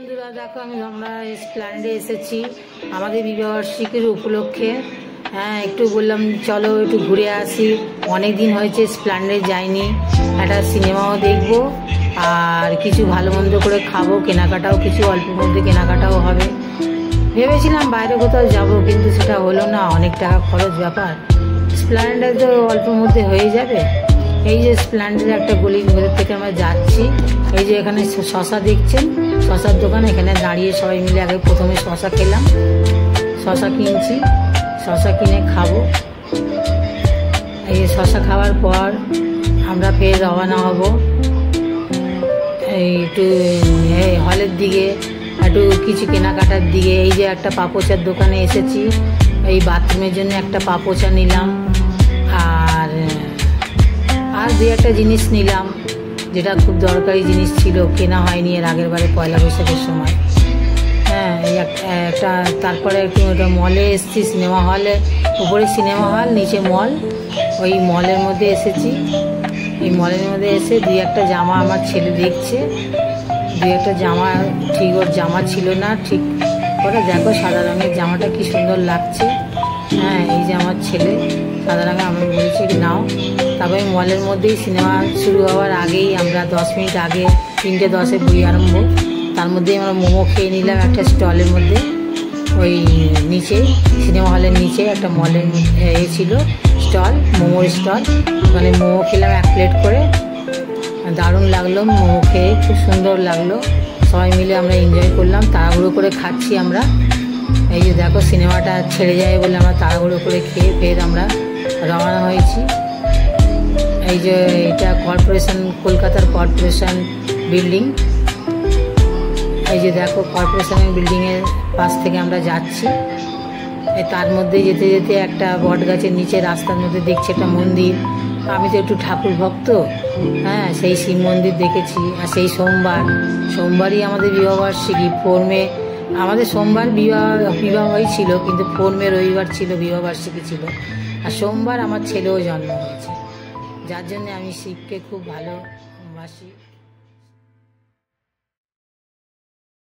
বন্ধুরা দেখো আমরা এসপ্ল্যানেডে এসেছি আমাদের বিবাহবার্ষিকীর উপলক্ষে। হ্যাঁ, একটু বললাম চলো একটু ঘুরে আসি, অনেক দিন হয়েছে এসপ্ল্যানেডে যাইনি, একটা সিনেমাও দেখবো আর কিছু ভালো মন্দ করে খাবো, কেনাকাটাও কিছু অল্পের মধ্যে কেনাকাটাও হবে। ভেবেছিলাম বাইরে কোথাও যাব, কিন্তু সেটা হলো না, অনেক টাকা খরচ ব্যাপার। এসপ্ল্যানেডে তো অল্পের মধ্যে হয়ে যাবে। এই যে এসপ্ল্যানেডের একটা গলির ভেতর থেকে আমরা যাচ্ছি, এই যে এখানে শশা দেখছেন, শশার দোকান, এখানে দাঁড়িয়ে সবাই মিলে আগে প্রথমে শশা খেলাম, শশা কিনছি, শশা কিনে খাবো। এই যে শশা খাওয়ার পর আমরা ফের রওনা হব একটু হলের দিকে, একটু কিছু কেনাকাটার দিকে। এই যে একটা পাপোচার দোকানে এসেছি, এই বাথরুমের জন্য একটা পাপোচা নিলাম আর দুই একটা জিনিস নিলাম, যেটা খুব দরকারি জিনিস ছিল, কেনা হয়নি এর আগের বারে পয়লা বৈশাখের সময়। হ্যাঁ, একটা তারপরে একটু ওটা মলে এসেছি, সিনেমা হলে, উপরে সিনেমা হল, নিচে মল, ওই মলের মধ্যে এসেছি। এই মলের মধ্যে এসে দুই একটা জামা আমার ছেলে দেখছে, দুই একটা জামা ঠিক ওর জামা ছিল না ঠিক করে, দেখো সাদা রঙের জামাটা কি সুন্দর লাগছে। হ্যাঁ, এই যে আমার ছেলে সাদা রঙে, আমি বলছি নাও। তারপরে মলের মধ্যেই সিনেমা শুরু হওয়ার আগেই আমরা 10 মিনিট আগে, 3:10 বই আরম্ভ, তার মধ্যেই আমরা মোমো খেয়ে নিলাম একটা স্টলের মধ্যে, ওই নিচে সিনেমা হলের নিচে একটা মলের ছিল স্টল, মোমোর স্টল, ওখানে মোমো খেলাম 1 প্লেট করে, দারুণ লাগলো মোমো খেয়ে, খুব সুন্দর লাগলো। সবাই মিলে আমরা এনজয় করলাম, তাড়াহুড়ো করে খাচ্ছি আমরা। এই যে দেখো সিনেমাটা ছেড়ে যায় বলে আমরা তাড়াহুড়ো করে খেয়ে ফের আমরা রওনা হয়েছি। এই যে এটা কর্পোরেশন, কলকাতার কর্পোরেশন বিল্ডিং। এই যে দেখো কর্পোরেশনের বিল্ডিংয়ের পাশ থেকে আমরা যাচ্ছি, তার মধ্যে যেতে যেতে একটা বট গাছের নিচে রাস্তার মধ্যে দেখছি একটা মন্দির। আমি তো একটু ঠাকুর ভক্ত, হ্যাঁ, সেই শিব মন্দির দেখেছি। আর সেই সোমবারই আমাদের বিবাহবার্ষিকী, 4 মে আমাদের সোমবার বিবাহই ছিল, কিন্তু 4 মে রবিবার ছিল, বিবাহবার্ষিকী ছিল। আর সোমবার আমার ছেলেও জন্ম হয়েছে, যার জন্য আমি শিবকে খুব ভালোবাসি।